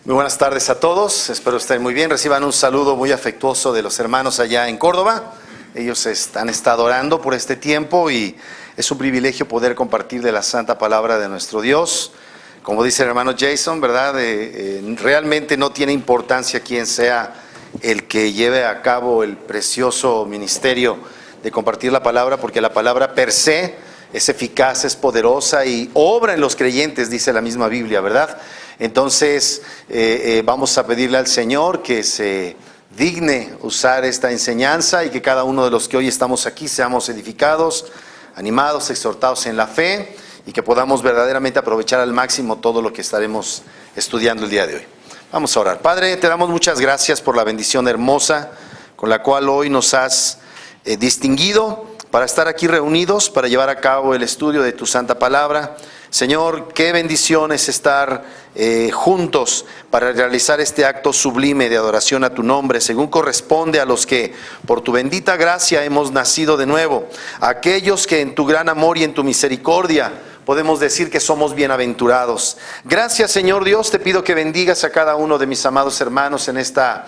Muy buenas tardes a todos, espero estén muy bien. Reciban un saludo muy afectuoso de los hermanos allá en Córdoba. Ellos han estado orando por este tiempo y es un privilegio poder compartir de la santa palabra de nuestro Dios. Como dice el hermano Jason, ¿verdad? Realmente no tiene importancia quién sea el que lleve a cabo el precioso ministerio de compartir la palabra, porque la palabra per se es eficaz, es poderosa y obra en los creyentes, dice la misma Biblia, ¿verdad? Entonces vamos a pedirle al Señor que se digne usar esta enseñanza y que cada uno de los que hoy estamos aquí seamos edificados, animados, exhortados en la fe y que podamos verdaderamente aprovechar al máximo todo lo que estaremos estudiando el día de hoy. Vamos a orar. Padre, te damos muchas gracias por la bendición hermosa con la cual hoy nos has distinguido para estar aquí reunidos, para llevar a cabo el estudio de tu santa palabra. Señor, qué bendición es estar juntos para realizar este acto sublime de adoración a tu nombre, según corresponde a los que por tu bendita gracia hemos nacido de nuevo, a aquellos que en tu gran amor y en tu misericordia podemos decir que somos bienaventurados. Gracias, Señor Dios, te pido que bendigas a cada uno de mis amados hermanos en esta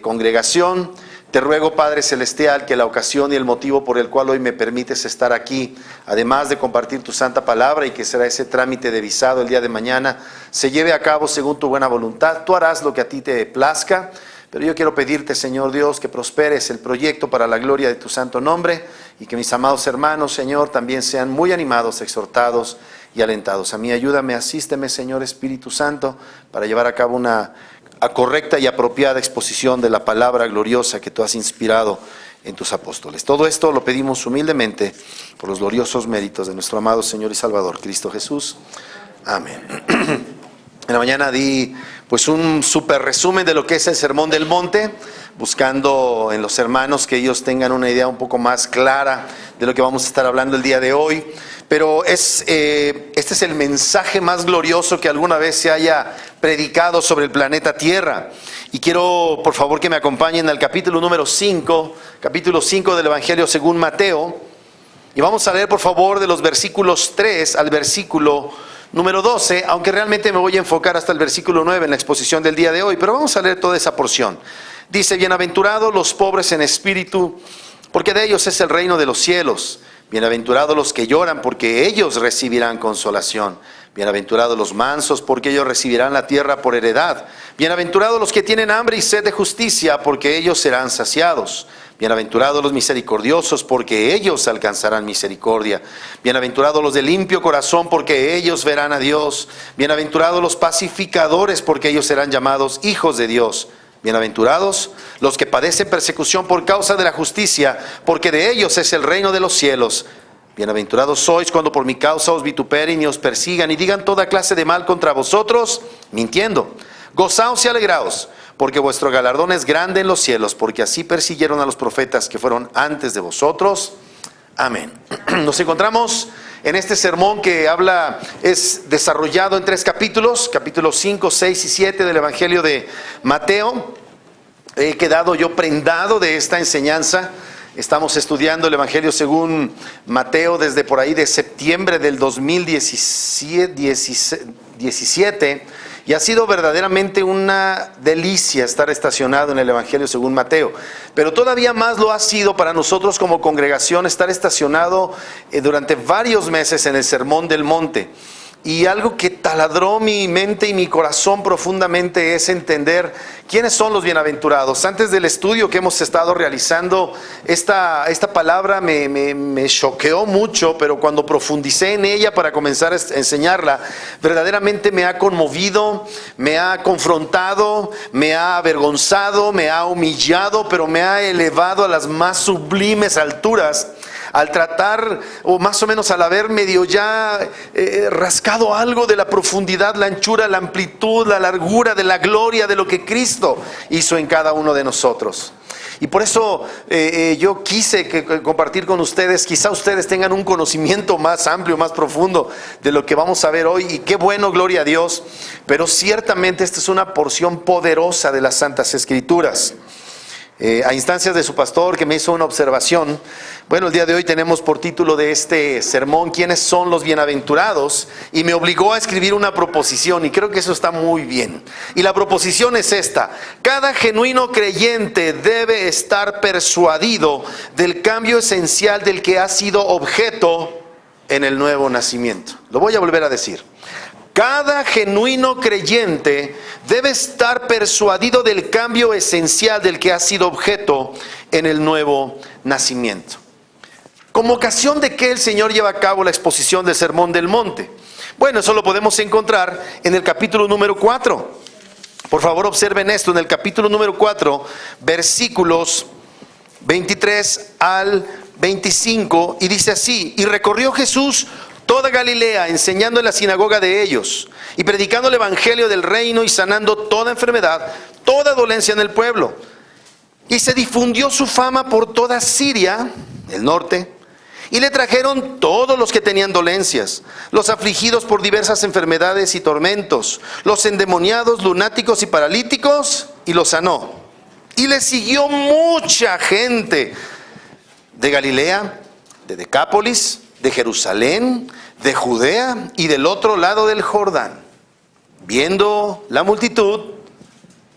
congregación. Te ruego, Padre Celestial, que la ocasión y el motivo por el cual hoy me permites estar aquí, además de compartir tu santa palabra y que será ese trámite de visado el día de mañana, se lleve a cabo según tu buena voluntad. Tú harás lo que a ti te plazca, pero yo quiero pedirte, Señor Dios, que prosperes el proyecto para la gloria de tu santo nombre y que mis amados hermanos, Señor, también sean muy animados, exhortados y alentados. A mí ayúdame, asísteme, Señor Espíritu Santo, para llevar a cabo una correcta y apropiada exposición de la palabra gloriosa que tú has inspirado en tus apóstoles. Todo esto lo pedimos humildemente por los gloriosos méritos de nuestro amado Señor y Salvador, Cristo Jesús. Amén. En la mañana di pues un súper resumen de lo que es el Sermón del Monte, buscando en los hermanos que ellos tengan una idea un poco más clara de lo que vamos a estar hablando el día de hoy. Pero este es el mensaje más glorioso que alguna vez se haya predicado sobre el planeta Tierra. Y quiero, por favor, que me acompañen al capítulo número 5, capítulo 5 del Evangelio según Mateo. Y vamos a leer, por favor, de los versículos 3 al versículo número 12, aunque realmente me voy a enfocar hasta el versículo 9 en la exposición del día de hoy, pero vamos a leer toda esa porción. Dice: bienaventurados los pobres en espíritu, porque de ellos es el reino de los cielos. Bienaventurados los que lloran, porque ellos recibirán consolación. Bienaventurados los mansos, porque ellos recibirán la tierra por heredad. Bienaventurados los que tienen hambre y sed de justicia, porque ellos serán saciados. Bienaventurados los misericordiosos, porque ellos alcanzarán misericordia. Bienaventurados los de limpio corazón, porque ellos verán a Dios. Bienaventurados los pacificadores, porque ellos serán llamados hijos de Dios. Bienaventurados los que padecen persecución por causa de la justicia, porque de ellos es el reino de los cielos. Bienaventurados sois cuando por mi causa os vituperen y os persigan y digan toda clase de mal contra vosotros, mintiendo. Gozaos y alegraos, porque vuestro galardón es grande en los cielos, porque así persiguieron a los profetas que fueron antes de vosotros. Amén. Nos encontramos en este sermón que es desarrollado en 3 capítulos, capítulos 5, 6 y 7 del Evangelio de Mateo. He quedado yo prendado de esta enseñanza. Estamos estudiando el Evangelio según Mateo desde por ahí de septiembre del 2017 y ha sido verdaderamente una delicia estar estacionado en el Evangelio según Mateo. Pero todavía más lo ha sido para nosotros como congregación estar estacionado durante varios meses en el Sermón del Monte. Y algo que taladró mi mente y mi corazón profundamente es entender quiénes son los bienaventurados. Antes del estudio que hemos estado realizando, esta palabra me choqueó mucho, pero cuando profundicé en ella para comenzar a enseñarla, verdaderamente me ha conmovido, me ha confrontado, me ha avergonzado, me ha humillado, pero me ha elevado a las más sublimes alturas. Al tratar, o más o menos al haber medio ya rascado algo de la profundidad, la anchura, la amplitud, la largura de la gloria de lo que Cristo hizo en cada uno de nosotros. Y por eso yo quise compartir con ustedes, quizá ustedes tengan un conocimiento más amplio, más profundo de lo que vamos a ver hoy, y qué bueno, gloria a Dios, pero ciertamente esta es una porción poderosa de las Santas Escrituras. a instancias de su pastor que me hizo una observación. Bueno, el día de hoy tenemos por título de este sermón, ¿quiénes son los bienaventurados? Y me obligó a escribir una proposición y creo que eso está muy bien. Y la proposición es esta: cada genuino creyente debe estar persuadido del cambio esencial del que ha sido objeto en el nuevo nacimiento. Lo voy a volver a decir. Cada genuino creyente debe estar persuadido del cambio esencial del que ha sido objeto en el nuevo nacimiento. ¿Como ocasión de qué el Señor lleva a cabo la exposición del Sermón del Monte? Bueno, eso lo podemos encontrar en el capítulo número 4. Por favor, observen esto, en el capítulo número 4, versículos 23 al 25, y dice así: y recorrió Jesús toda Galilea, enseñando en la sinagoga de ellos, y predicando el evangelio del reino, y sanando toda enfermedad, toda dolencia en el pueblo. Y se difundió su fama por toda Siria, el norte, y le trajeron todos los que tenían dolencias, los afligidos por diversas enfermedades y tormentos, los endemoniados, lunáticos y paralíticos, y los sanó. Y le siguió mucha gente de Galilea, de Decápolis, de Jerusalén, de Judea y del otro lado del Jordán. Viendo la multitud,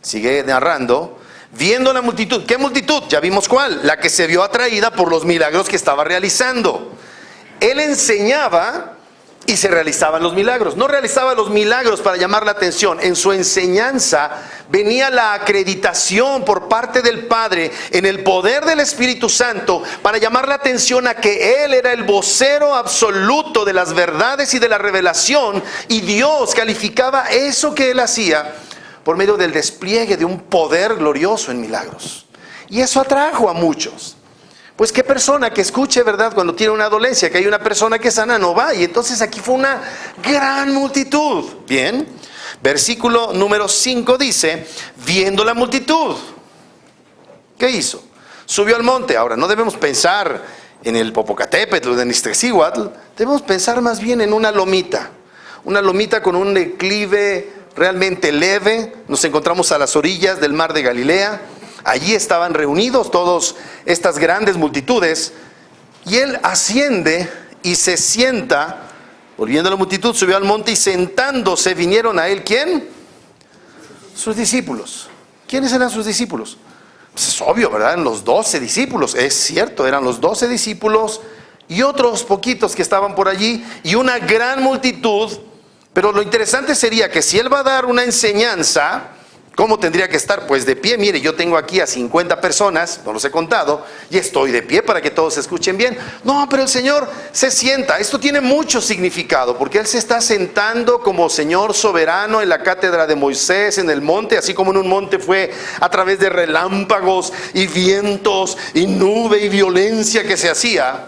sigue narrando, viendo la multitud. ¿Qué multitud? Ya vimos cuál, la que se vio atraída por los milagros que estaba realizando. Él enseñaba y se realizaban los milagros. No realizaba los milagros para llamar la atención. En su enseñanza venía la acreditación por parte del Padre en el poder del Espíritu Santo para llamar la atención a que Él era el vocero absoluto de las verdades y de la revelación, y Dios calificaba eso que Él hacía por medio del despliegue de un poder glorioso en milagros. Y eso atrajo a muchos. Pues qué persona que escuche, ¿verdad?, cuando tiene una dolencia, que hay una persona que sana, no va. Y entonces aquí fue una gran multitud. Bien, versículo número 5 dice: viendo la multitud, ¿qué hizo? Subió al monte. Ahora, no debemos pensar en el Popocatépetl o en Iztaccíhuatl, debemos pensar más bien en una lomita con un declive realmente leve. Nos encontramos a las orillas del mar de Galilea. Allí estaban reunidos todas estas grandes multitudes, y él asciende y se sienta. Volviendo a la multitud, subió al monte, y sentándose vinieron a él, ¿quién? Sus discípulos. ¿Quiénes eran sus discípulos? Pues es obvio, ¿verdad? Eran los 12 discípulos, es cierto, eran los 12 discípulos y otros poquitos que estaban por allí, y una gran multitud. Pero lo interesante sería que si él va a dar una enseñanza, ¿cómo tendría que estar? Pues de pie. Mire, yo tengo aquí a 50 personas, no los he contado, y estoy de pie para que todos se escuchen bien. No, pero el Señor se sienta. Esto tiene mucho significado, porque Él se está sentando como Señor soberano en la cátedra de Moisés en el monte, así como en un monte fue a través de relámpagos y vientos y nube y violencia que se hacía.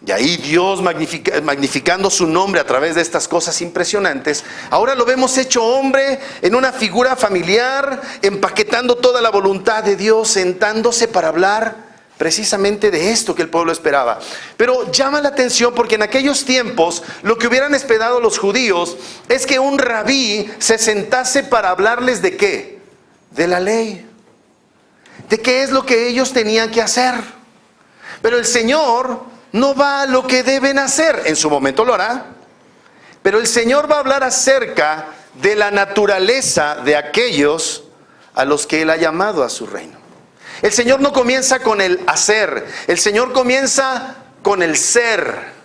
Y ahí Dios magnificando su nombre a través de estas cosas impresionantes. Ahora lo vemos hecho hombre en una figura familiar, empaquetando toda la voluntad de Dios, sentándose para hablar precisamente de esto que el pueblo esperaba. Pero llama la atención porque en aquellos tiempos lo que hubieran esperado los judíos es que un rabí se sentase para hablarles ¿de qué? De la ley. De qué es lo que ellos tenían que hacer. Pero el Señor no va a lo que deben hacer. En su momento lo hará, pero el Señor va a hablar acerca de la naturaleza de aquellos a los que Él ha llamado a su reino. El Señor no comienza con el hacer, el Señor comienza con el ser.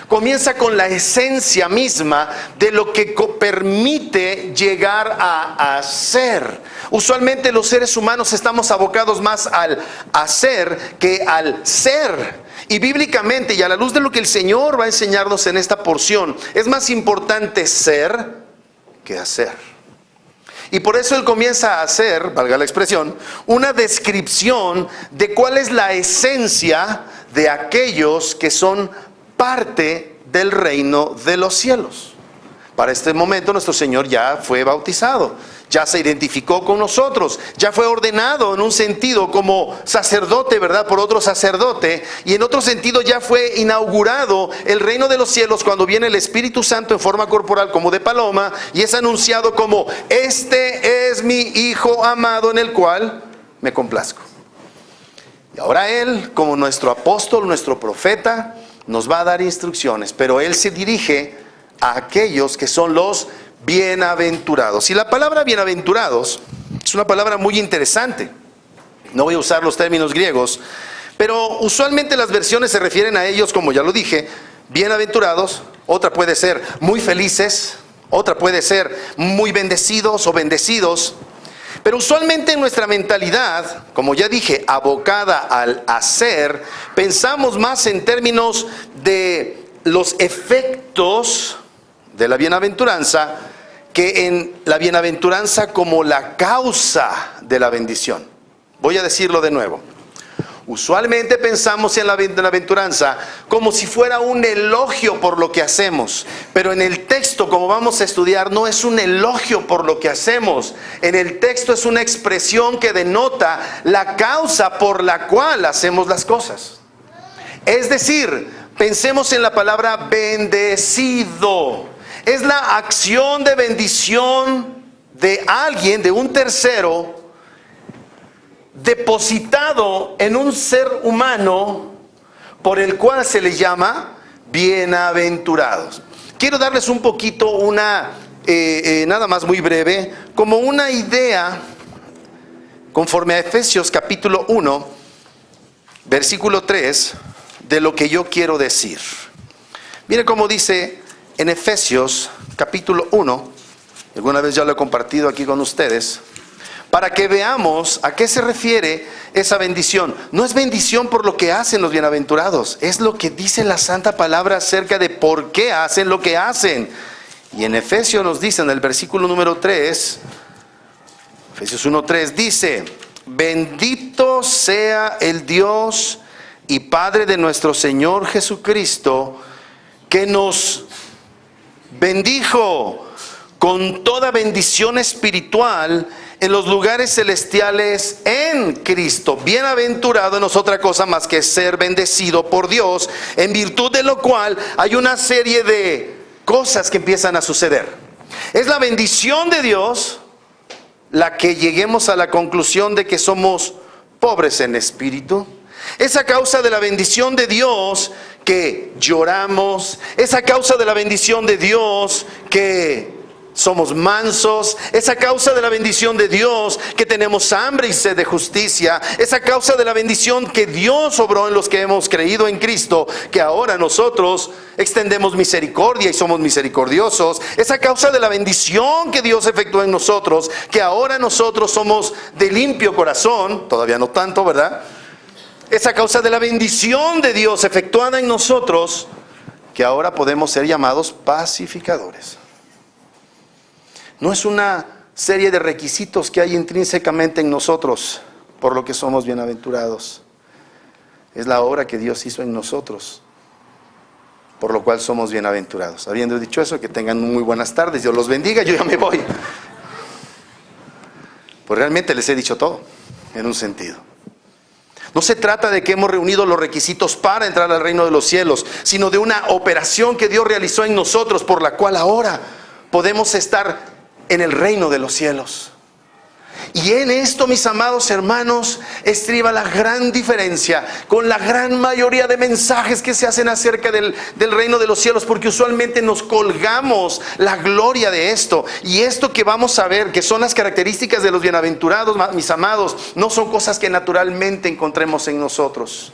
Comienza con la esencia misma de lo que permite llegar a hacer. Usualmente los seres humanos estamos abocados más al hacer que al ser. Y bíblicamente, y a la luz de lo que el Señor va a enseñarnos en esta porción, es más importante ser que hacer. Y por eso Él comienza a hacer, valga la expresión, una descripción de cuál es la esencia de aquellos que son parte del reino de los cielos. Para este momento nuestro Señor ya fue bautizado, ya se identificó con nosotros, ya fue ordenado en un sentido como sacerdote, ¿verdad? Por otro sacerdote, y en otro sentido ya fue inaugurado el reino de los cielos cuando viene el Espíritu Santo en forma corporal como de paloma, y es anunciado como: este es mi Hijo amado en el cual me complazco. Y ahora Él, como nuestro apóstol, nuestro profeta, nos va a dar instrucciones, pero Él se dirige a aquellos que son los bienaventurados. Y la palabra bienaventurados es una palabra muy interesante. No voy a usar los términos griegos, pero usualmente las versiones se refieren a ellos, como ya lo dije, bienaventurados. Otra puede ser muy felices, otra puede ser muy bendecidos o bendecidos. Pero usualmente en nuestra mentalidad, como ya dije, abocada al hacer, pensamos más en términos de los efectos de la bienaventuranza que en la bienaventuranza como la causa de la bendición. Voy a decirlo de nuevo. Usualmente pensamos en la bienaventuranza como si fuera un elogio por lo que hacemos. Pero en el texto, como vamos a estudiar, no es un elogio por lo que hacemos. En el texto es una expresión que denota la causa por la cual hacemos las cosas. Es decir, pensemos en la palabra bendecido. Es la acción de bendición de alguien, de un tercero, depositado en un ser humano por el cual se les llama bienaventurados. Quiero darles un poquito nada más muy breve, como una idea conforme a Efesios capítulo 1, versículo 3, de lo que yo quiero decir. Mire cómo dice en Efesios capítulo 1, alguna vez ya lo he compartido aquí con ustedes, para que veamos a qué se refiere esa bendición. No es bendición por lo que hacen los bienaventurados, es lo que dice la santa palabra acerca de por qué hacen lo que hacen. Y en Efesios nos dice en el versículo número 3, Efesios 1:3 dice: bendito sea el Dios y Padre de nuestro Señor Jesucristo, que nos bendijo con toda bendición espiritual en los lugares celestiales en Cristo. Bienaventurado no es otra cosa más que ser bendecido por Dios, en virtud de lo cual hay una serie de cosas que empiezan a suceder. Es la bendición de Dios la que lleguemos a la conclusión de que somos pobres en espíritu. Es a causa de la bendición de Dios que lloramos. Es a causa de la bendición de Dios que somos mansos. Es a causa de la bendición de Dios que tenemos hambre y sed de justicia. Es a causa de la bendición que Dios obró en los que hemos creído en Cristo, que ahora nosotros extendemos misericordia y somos misericordiosos. Es a causa de la bendición que Dios efectuó en nosotros, que ahora nosotros somos de limpio corazón. Todavía no tanto, ¿verdad? Es a causa de la bendición de Dios efectuada en nosotros, que ahora podemos ser llamados pacificadores. No es una serie de requisitos que hay intrínsecamente en nosotros por lo que somos bienaventurados. Es la obra que Dios hizo en nosotros, por lo cual somos bienaventurados. Habiendo dicho eso, que tengan muy buenas tardes. Dios los bendiga, yo ya me voy. Pues realmente les he dicho todo, en un sentido. No se trata de que hemos reunido los requisitos para entrar al reino de los cielos, sino de una operación que Dios realizó en nosotros, por la cual ahora podemos estar en el reino de los cielos. Y en esto, mis amados hermanos, estriba la gran diferencia con la gran mayoría de mensajes que se hacen acerca del reino de los cielos, porque usualmente nos colgamos la gloria de esto. Y esto que vamos a ver, que son las características de los bienaventurados, mis amados, no son cosas que naturalmente encontremos en nosotros.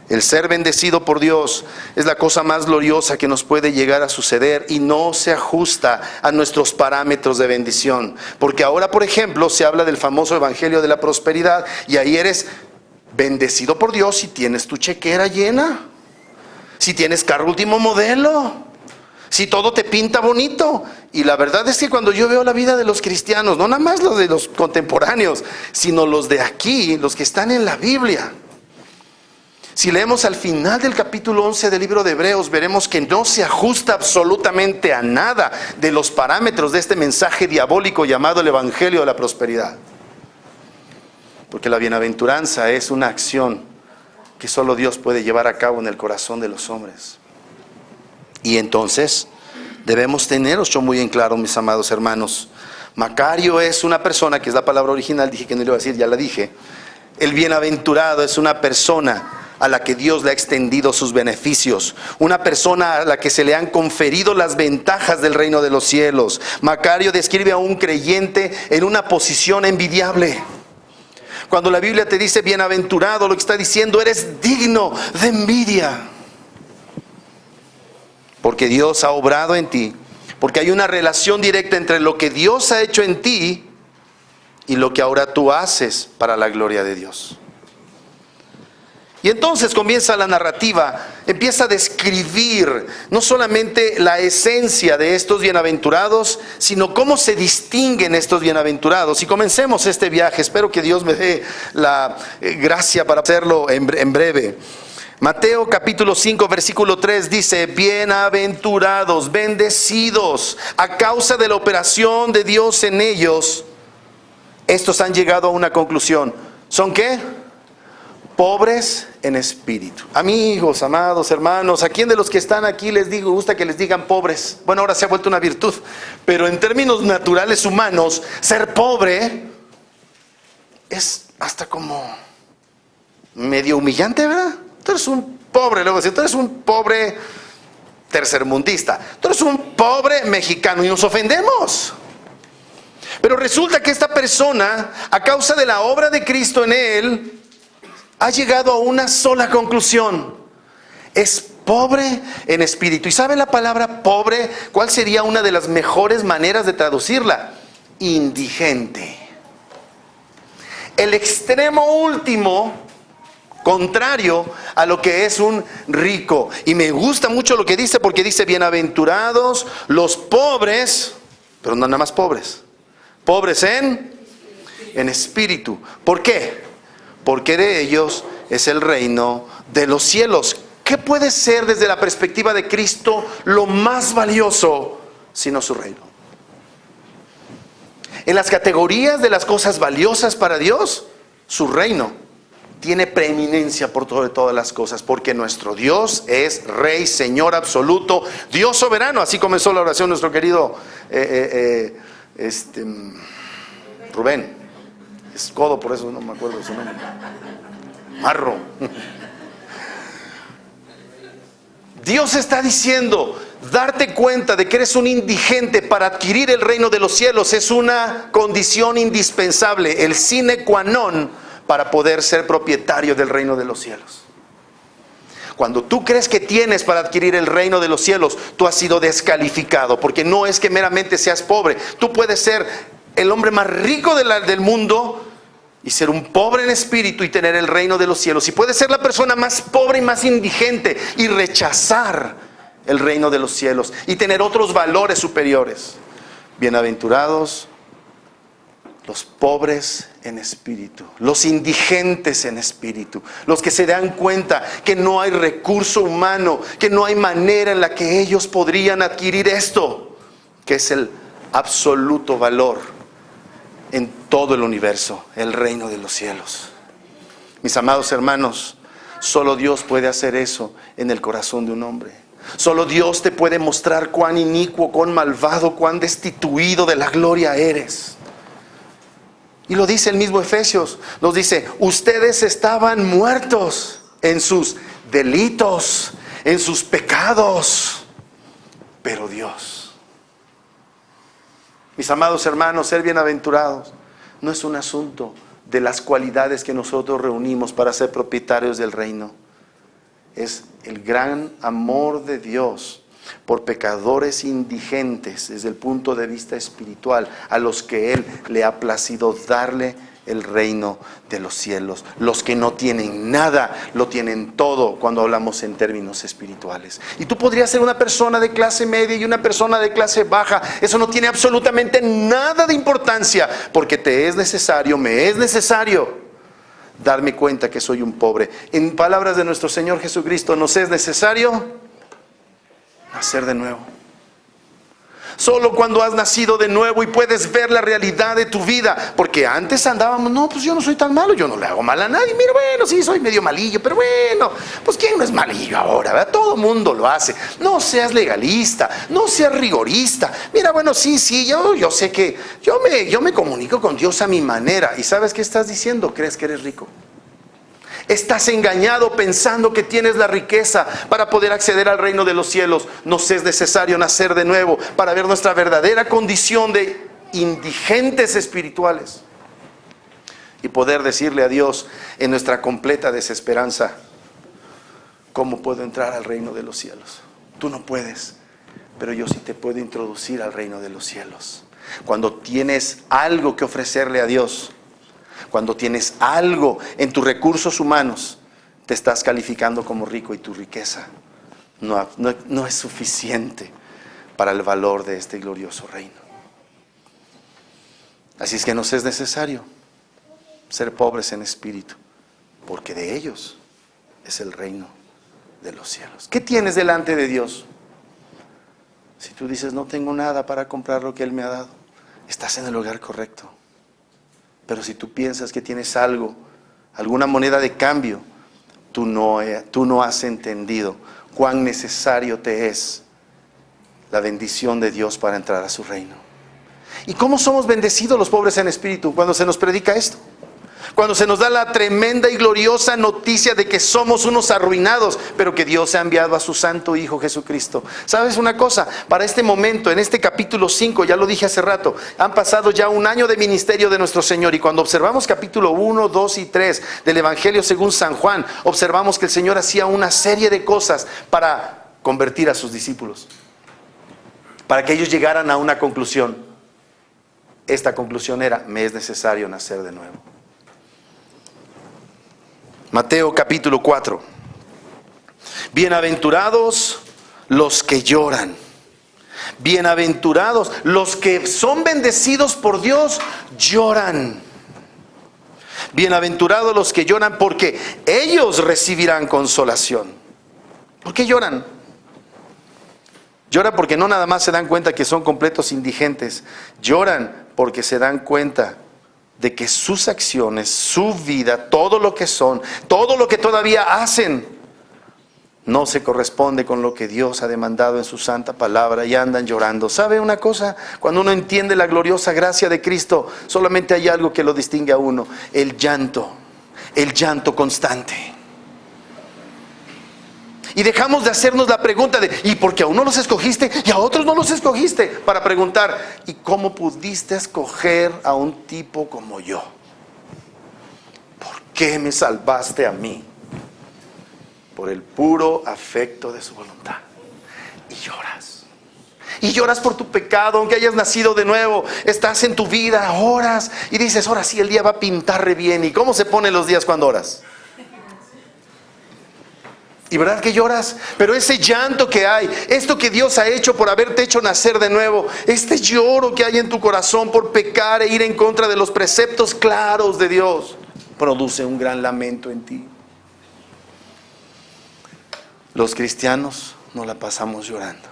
El ser bendecido por Dios es la cosa más gloriosa que nos puede llegar a suceder y no se ajusta a nuestros parámetros de bendición. Porque ahora, por ejemplo, se habla del famoso evangelio de la prosperidad y ahí eres bendecido por Dios si tienes tu chequera llena, si tienes carro último modelo, si todo te pinta bonito. Y la verdad es que cuando yo veo la vida de los cristianos, no nada más los de los contemporáneos, sino los de aquí, los que están en la Biblia, si leemos al final del capítulo 11 del libro de Hebreos, veremos que no se ajusta absolutamente a nada de los parámetros de este mensaje diabólico llamado el Evangelio de la Prosperidad. Porque la bienaventuranza es una acción que solo Dios puede llevar a cabo en el corazón de los hombres. Y entonces debemos tener esto muy en claro, mis amados hermanos. Macario es una persona, que es la palabra original, dije que no le iba a decir, ya la dije. El bienaventurado es una persona a la que Dios le ha extendido sus beneficios, una persona a la que se le han conferido las ventajas del reino de los cielos. Macario describe a un creyente en una posición envidiable. Cuando la Biblia te dice bienaventurado, lo que está diciendo, eres digno de envidia. Porque Dios ha obrado en ti, porque hay una relación directa entre lo que Dios ha hecho en ti y lo que ahora tú haces para la gloria de Dios. Y entonces comienza la narrativa, empieza a describir no solamente la esencia de estos bienaventurados, sino cómo se distinguen estos bienaventurados. Y comencemos este viaje. Espero que Dios me dé la gracia para hacerlo en breve. Mateo capítulo 5 versículo 3 dice: bienaventurados, bendecidos, a causa de la operación de Dios en ellos. Estos han llegado a una conclusión. ¿Son qué? Pobres en espíritu. Amigos, amados, hermanos, ¿a quién de los que están aquí gusta que les digan pobres? Bueno, ahora se ha vuelto una virtud, pero en términos naturales humanos, ser pobre es hasta como medio humillante, ¿verdad? Tú eres un pobre, luego si tú eres un pobre tercermundista, tú eres un pobre mexicano y nos ofendemos. Pero resulta que esta persona, a causa de la obra de Cristo en él, ha llegado a una sola conclusión: es pobre en espíritu. ¿Y sabe la palabra pobre? ¿Cuál sería una de las mejores maneras de traducirla? Indigente. El extremo último, contrario a lo que es un rico. Y me gusta mucho lo que dice, porque dice: bienaventurados los pobres, pero no nada más pobres, pobres en espíritu. ¿Por qué? Porque de ellos es el reino de los cielos. ¿Qué puede ser desde la perspectiva de Cristo lo más valioso sino su reino? En las categorías de las cosas valiosas para Dios, su reino tiene preeminencia por sobre todas las cosas, porque nuestro Dios es Rey, Señor absoluto, Dios soberano. Así comenzó la oración nuestro querido Rubén. Es codo, por eso no me acuerdo de su nombre. Marro. Dios está diciendo: darte cuenta de que eres un indigente para adquirir el reino de los cielos es una condición indispensable, el sine qua non, para poder ser propietario del reino de los cielos. Cuando tú crees que tienes para adquirir el reino de los cielos, tú has sido descalificado, porque no es que meramente seas pobre. Tú puedes ser el hombre más rico del mundo y ser un pobre en espíritu y tener el reino de los cielos. Y puedes ser la persona más pobre y más indigente y rechazar el reino de los cielos y tener otros valores superiores. Bienaventurados los pobres en espíritu, los indigentes en espíritu, los que se dan cuenta que no hay recurso humano, que no hay manera en la que ellos podrían adquirir esto, que es el absoluto valor en todo el universo, el reino de los cielos. Mis amados hermanos, solo Dios puede hacer eso en el corazón de un hombre. Solo Dios te puede mostrar cuán inicuo, cuán malvado, cuán destituido de la gloria eres. Y lo dice el mismo Efesios, nos dice: ustedes estaban muertos en sus delitos, en sus pecados, pero Dios. Mis amados hermanos, ser bienaventurados no es un asunto de las cualidades que nosotros reunimos para ser propietarios del reino. Es el gran amor de Dios por pecadores indigentes desde el punto de vista espiritual, a los que Él le ha placido darle el reino de los cielos. Los que no tienen nada, lo tienen todo cuando hablamos en términos espirituales. Y tú podrías ser una persona de clase media y una persona de clase baja. Eso no tiene absolutamente nada de importancia, porque te es necesario, me es necesario darme cuenta que soy un pobre. En palabras de nuestro Señor Jesucristo, nos es necesario nacer de nuevo. Solo cuando has nacido de nuevo y puedes ver la realidad de tu vida. Porque antes andábamos, no, pues yo no soy tan malo, yo no le hago mal a nadie. Mira, bueno, sí, soy medio malillo, pero bueno, pues ¿quién no es malillo ahora? ¿Verdad? Todo mundo lo hace. No seas legalista, no seas rigorista. Mira, bueno, sí, yo sé que yo me comunico con Dios a mi manera. ¿Y sabes qué estás diciendo? ¿Crees que eres rico? Estás engañado pensando que tienes la riqueza para poder acceder al reino de los cielos. Nos es necesario nacer de nuevo para ver nuestra verdadera condición de indigentes espirituales y poder decirle a Dios en nuestra completa desesperanza: ¿cómo puedo entrar al reino de los cielos? Tú no puedes, pero yo sí te puedo introducir al reino de los cielos. Cuando tienes algo que ofrecerle a Dios, cuando tienes algo en tus recursos humanos, te estás calificando como rico y tu riqueza no es suficiente para el valor de este glorioso reino. Así es que nos es necesario ser pobres en espíritu, porque de ellos es el reino de los cielos. ¿Qué tienes delante de Dios? Si tú dices, no tengo nada para comprar lo que Él me ha dado, estás en el lugar correcto. Pero si tú piensas que tienes algo, alguna moneda de cambio, tú no has entendido cuán necesario te es la bendición de Dios para entrar a su reino. ¿Y cómo somos bendecidos los pobres en espíritu? Cuando se nos predica esto. Cuando se nos da la tremenda y gloriosa noticia de que somos unos arruinados, pero que Dios ha enviado a su santo Hijo Jesucristo. ¿Sabes una cosa? Para este momento, en este capítulo 5, ya lo dije hace rato, han pasado ya un año de ministerio de nuestro Señor. Y cuando observamos capítulo 1, 2 y 3 del Evangelio según San Juan, observamos que el Señor hacía una serie de cosas para convertir a sus discípulos, para que ellos llegaran a una conclusión. Esta conclusión era: me es necesario nacer de nuevo. Mateo capítulo 4. Bienaventurados los que lloran. Bienaventurados los que son bendecidos por Dios, lloran. Bienaventurados los que lloran, porque ellos recibirán consolación. ¿Por qué lloran? Lloran porque no nada más se dan cuenta que son completos indigentes. Lloran porque se dan cuenta de que sus acciones, su vida, todo lo que son, todo lo que todavía hacen, no se corresponde con lo que Dios ha demandado en su santa palabra, y andan llorando. ¿Sabe una cosa? Cuando uno entiende la gloriosa gracia de Cristo, solamente hay algo que lo distingue a uno: el llanto constante. Y dejamos de hacernos la pregunta de: ¿y por qué a unos los escogiste y a otros no los escogiste? Para preguntar: ¿y cómo pudiste escoger a un tipo como yo? ¿Por qué me salvaste a mí? Por el puro afecto de su voluntad. Y lloras. Y lloras por tu pecado, aunque hayas nacido de nuevo. Estás en tu vida, oras y dices: ahora sí, el día va a pintar re bien. ¿Y cómo se ponen los días cuando oras? Y verdad que lloras, pero ese llanto que hay, esto que Dios ha hecho por haberte hecho nacer de nuevo, este lloro que hay en tu corazón por pecar e ir en contra de los preceptos claros de Dios, produce un gran lamento en ti. Los cristianos nos la pasamos llorando.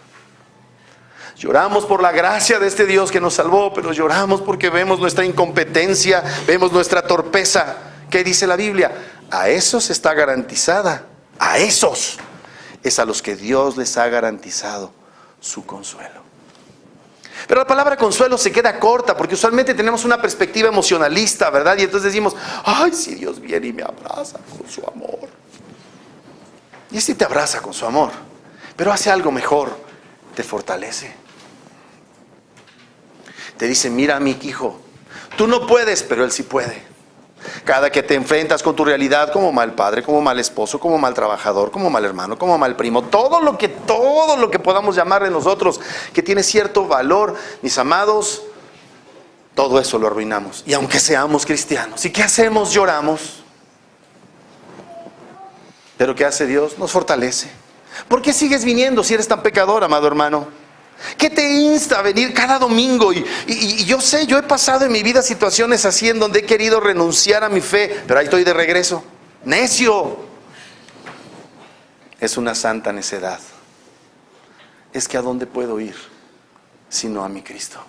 Lloramos por la gracia de este Dios que nos salvó, pero lloramos porque vemos nuestra incompetencia, vemos nuestra torpeza. ¿Qué dice la Biblia? A esos está garantizada. A esos es a los que Dios les ha garantizado su consuelo. Pero la palabra consuelo se queda corta, porque usualmente tenemos una perspectiva emocionalista, ¿verdad? Y entonces decimos: ay, si Dios viene y me abraza con su amor. Y sí te abraza con su amor, pero hace algo mejor: te fortalece. Te dice: mira, mi hijo, tú no puedes, pero Él sí puede. Cada que te enfrentas con tu realidad como mal padre, como mal esposo, como mal trabajador, como mal hermano, como mal primo, todo lo que podamos llamarle nosotros que tiene cierto valor, mis amados, todo eso lo arruinamos. Y aunque seamos cristianos, ¿y qué hacemos? Lloramos. Pero ¿qué hace Dios? Nos fortalece. ¿Por qué sigues viniendo si eres tan pecador, amado hermano? ¿Qué te insta a venir cada domingo? Y yo sé, yo he pasado en mi vida situaciones así en donde he querido renunciar a mi fe, pero ahí estoy de regreso. ¡Necio! Es una santa necedad. Es que ¿a dónde puedo ir sino a mi Cristo.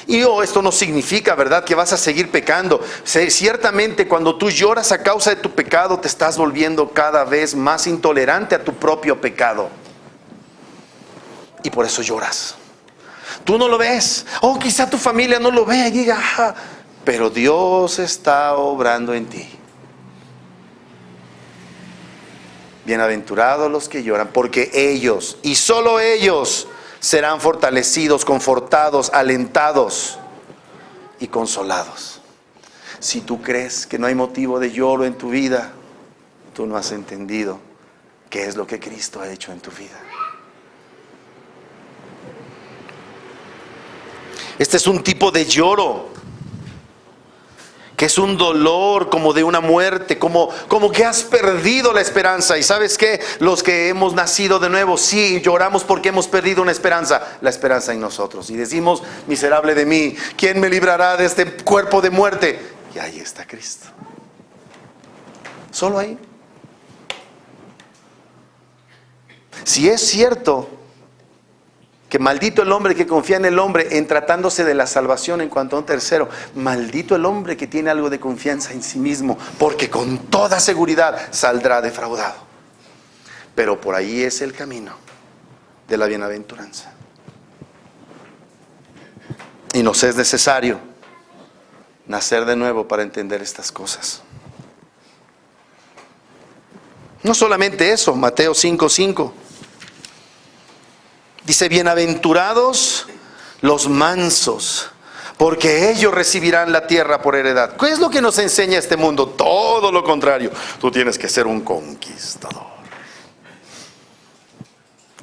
Y esto no significa, ¿verdad?, que vas a seguir pecando. Ciertamente cuando tú lloras a causa de tu pecado, te estás volviendo cada vez más intolerante a tu propio pecado. Y por eso lloras. Tú no lo ves. Quizá tu familia no lo vea y diga, ajá, pero Dios está obrando en ti. Bienaventurados los que lloran, porque ellos, y solo ellos, serán fortalecidos, confortados, alentados y consolados. Si tú crees que no hay motivo de lloro en tu vida, tú no has entendido qué es lo que Cristo ha hecho en tu vida. Este es un tipo de lloro que es un dolor como de una muerte, como que has perdido la esperanza. Y ¿sabes qué? Los que hemos nacido de nuevo, sí, lloramos porque hemos perdido una esperanza, la esperanza en nosotros. Y decimos, miserable de mí, ¿quién me librará de este cuerpo de muerte? Y ahí está Cristo. Solo ahí. Si es cierto que maldito el hombre que confía en el hombre en tratándose de la salvación en cuanto a un tercero, maldito el hombre que tiene algo de confianza en sí mismo, porque con toda seguridad saldrá defraudado. Pero por ahí es el camino de la bienaventuranza. Y nos es necesario nacer de nuevo para entender estas cosas. No solamente eso, Mateo 5:5. Dice, bienaventurados los mansos, porque ellos recibirán la tierra por heredad. ¿Qué es lo que nos enseña este mundo? Todo lo contrario. Tú tienes que ser un conquistador.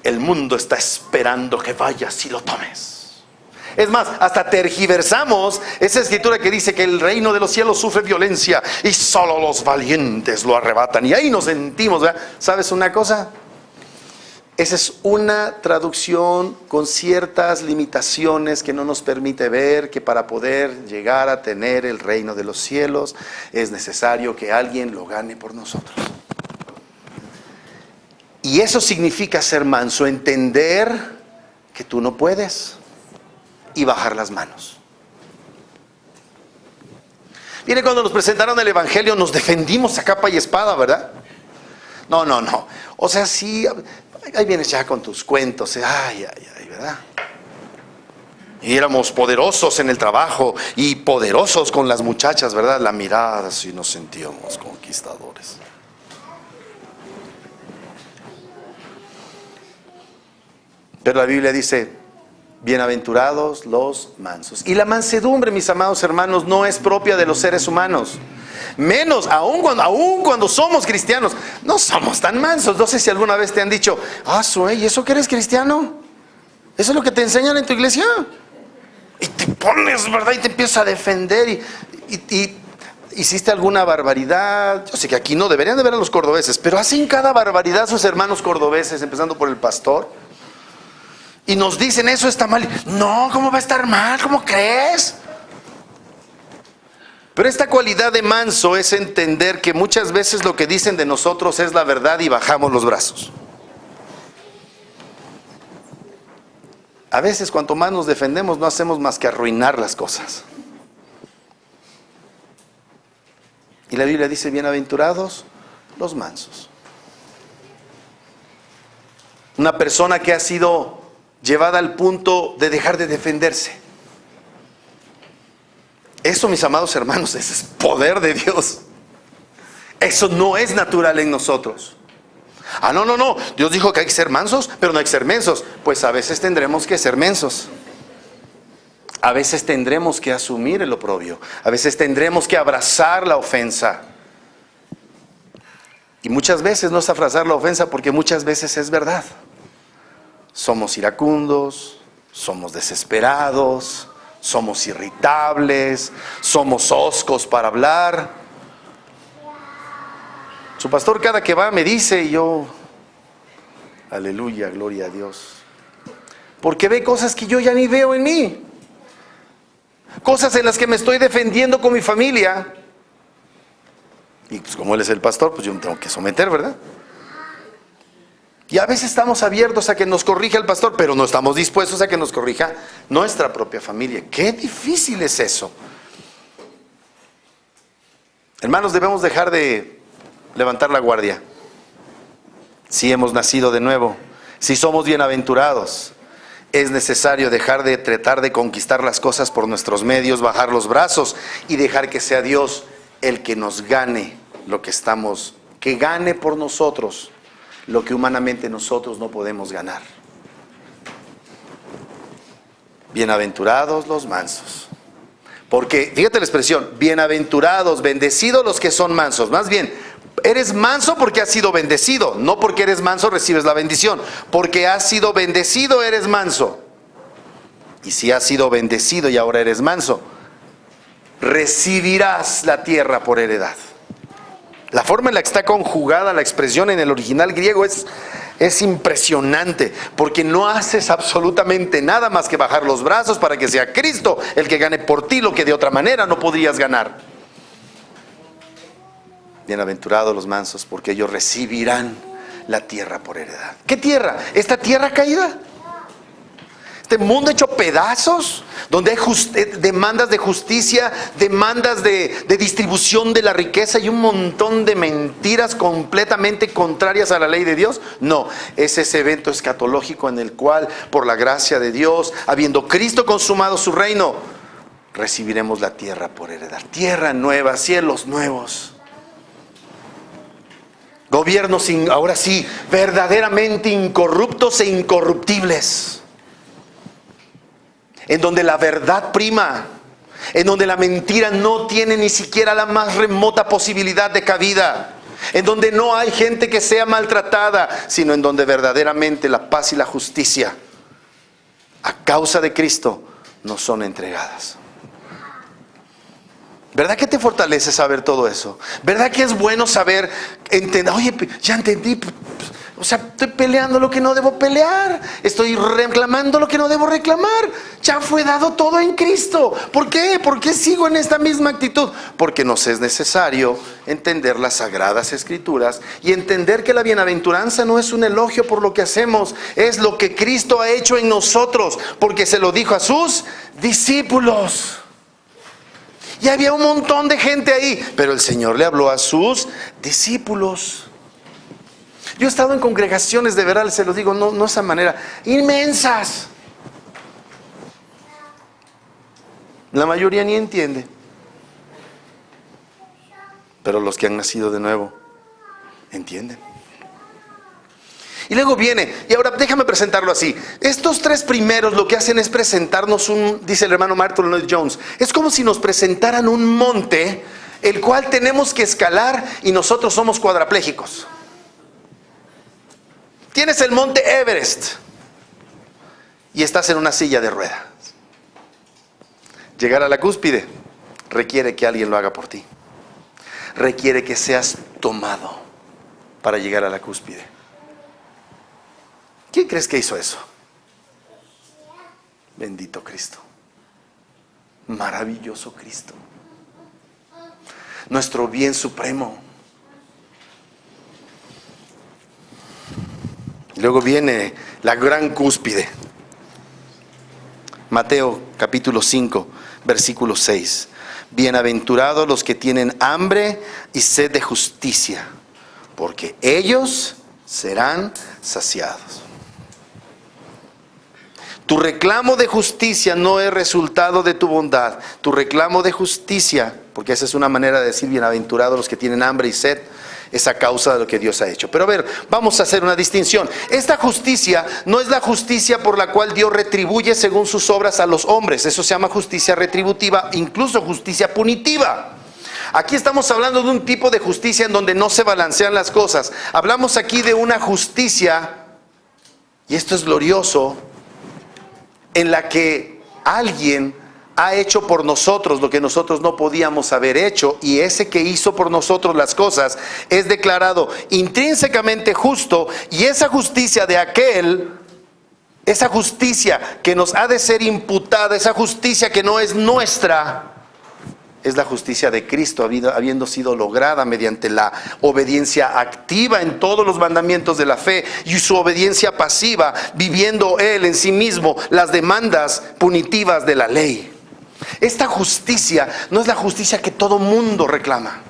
El mundo está esperando que vayas y lo tomes. Es más, hasta tergiversamos esa escritura que dice que el reino de los cielos sufre violencia y solo los valientes lo arrebatan. Y ahí nos sentimos, ¿verdad? ¿Sabes una cosa? Esa es una traducción con ciertas limitaciones que no nos permite ver que para poder llegar a tener el reino de los cielos es necesario que alguien lo gane por nosotros. Y eso significa ser manso, entender que tú no puedes y bajar las manos. Mire, cuando nos presentaron el evangelio nos defendimos a capa y espada, ¿verdad? No. O sea, sí, ahí vienes ya con tus cuentos, ay, ¿verdad? Y éramos poderosos en el trabajo y poderosos con las muchachas, ¿verdad? La mirada, sí, nos sentíamos conquistadores. Pero la Biblia dice, bienaventurados los mansos. Y la mansedumbre, mis amados hermanos, no es propia de los seres humanos. Menos, aún cuando somos cristianos, no somos tan mansos. No sé si alguna vez te han dicho, ¿y eso que eres cristiano? ¿Eso es lo que te enseñan en tu iglesia? Y te pones, ¿verdad? Y te empiezas a defender y hiciste alguna barbaridad. Yo sé que aquí no deberían de ver a los cordobeses, pero hacen cada barbaridad sus hermanos cordobeses, empezando por el pastor. Y nos dicen, eso está mal. No, ¿cómo va a estar mal? ¿Cómo crees? Pero esta cualidad de manso es entender que muchas veces lo que dicen de nosotros es la verdad y bajamos los brazos. A veces cuanto más nos defendemos no hacemos más que arruinar las cosas. Y la Biblia dice, bienaventurados los mansos. Una persona que ha sido llevada al punto de dejar de defenderse. Eso, mis amados hermanos, ese es poder de Dios. Eso no es natural en nosotros. No. Dios dijo que hay que ser mansos, pero no hay que ser mensos. Pues a veces tendremos que ser mensos. A veces tendremos que asumir el oprobio. A veces tendremos que abrazar la ofensa. Y muchas veces no es abrazar la ofensa porque muchas veces es verdad. Somos iracundos, somos desesperados, somos irritables, somos hoscos para hablar. Su pastor cada que va me dice y yo, aleluya, gloria a Dios. Porque ve cosas que yo ya ni veo en mí. Cosas en las que me estoy defendiendo con mi familia. Y pues como él es el pastor, pues yo me tengo que someter, ¿verdad? Y a veces estamos abiertos a que nos corrija el pastor, pero no estamos dispuestos a que nos corrija nuestra propia familia. Qué difícil es eso. Hermanos, debemos dejar de levantar la guardia. Si hemos nacido de nuevo, si somos bienaventurados, es necesario dejar de tratar de conquistar las cosas por nuestros medios, bajar los brazos y dejar que sea Dios el que nos gane lo que gane por nosotros lo que humanamente nosotros no podemos ganar. Bienaventurados los mansos. Porque, fíjate la expresión, bienaventurados, bendecidos los que son mansos. Más bien, eres manso porque has sido bendecido, no porque eres manso recibes la bendición. Porque has sido bendecido eres manso. Y si has sido bendecido y ahora eres manso, recibirás la tierra por heredad. La forma en la que está conjugada la expresión en el original griego es impresionante, porque no haces absolutamente nada más que bajar los brazos para que sea Cristo el que gane por ti lo que de otra manera no podrías ganar. Bienaventurados los mansos, porque ellos recibirán la tierra por heredad. ¿Qué tierra? ¿Esta tierra caída? Este mundo hecho pedazos, donde hay demandas de justicia, demandas de distribución de la riqueza y un montón de mentiras completamente contrarias a la ley de Dios. No, es ese evento escatológico en el cual, por la gracia de Dios, habiendo Cristo consumado su reino, recibiremos la tierra por heredad. Tierra nueva, cielos nuevos. Gobiernos, ahora sí, verdaderamente incorruptos e incorruptibles. En donde la verdad prima, en donde la mentira no tiene ni siquiera la más remota posibilidad de cabida, en donde no hay gente que sea maltratada, sino en donde verdaderamente la paz y la justicia, a causa de Cristo, nos son entregadas. ¿Verdad que te fortalece saber todo eso? ¿Verdad que es bueno saber, entender, oye, ya entendí? O sea, estoy peleando lo que no debo pelear. Estoy reclamando lo que no debo reclamar. Ya fue dado todo en Cristo. ¿Por qué? ¿Por qué sigo en esta misma actitud? Porque nos es necesario entender las Sagradas Escrituras y entender que la bienaventuranza no es un elogio por lo que hacemos, es lo que Cristo ha hecho en nosotros, porque se lo dijo a sus discípulos. Y había un montón de gente ahí, pero el Señor le habló a sus discípulos. Yo he estado en congregaciones, de verdad, se lo digo, no esa manera, inmensas. La mayoría ni entiende. Pero los que han nacido de nuevo, entienden. Y luego viene, y ahora déjame presentarlo así. Estos tres primeros lo que hacen es presentarnos dice el hermano Martin Lloyd-Jones, es como si nos presentaran un monte, el cual tenemos que escalar y nosotros somos cuadraplégicos. Tienes el monte Everest y estás en una silla de ruedas. Llegar a la cúspide requiere que alguien lo haga por ti. Requiere que seas tomado para llegar a la cúspide. ¿Quién crees que hizo eso? Bendito Cristo. Maravilloso Cristo. Nuestro bien supremo. Luego viene la gran cúspide. Mateo capítulo 5, versículo 6. Bienaventurados los que tienen hambre y sed de justicia, porque ellos serán saciados. Tu reclamo de justicia no es resultado de tu bondad. Tu reclamo de justicia, porque esa es una manera de decir bienaventurados los que tienen hambre y sed, es a causa de lo que Dios ha hecho. Pero a ver, vamos a hacer una distinción. Esta justicia no es la justicia por la cual Dios retribuye según sus obras a los hombres. Eso se llama justicia retributiva, incluso justicia punitiva. Aquí estamos hablando de un tipo de justicia en donde no se balancean las cosas. Hablamos aquí de una justicia, y esto es glorioso, en la que alguien ha hecho por nosotros lo que nosotros no podíamos haber hecho, y ese que hizo por nosotros las cosas es declarado intrínsecamente justo, y esa justicia de aquel, esa justicia que nos ha de ser imputada, esa justicia que no es nuestra, es la justicia de Cristo, habiendo sido lograda mediante la obediencia activa en todos los mandamientos de la fe y su obediencia pasiva, viviendo Él en sí mismo las demandas punitivas de la ley. Esta justicia no es la justicia que todo mundo reclama.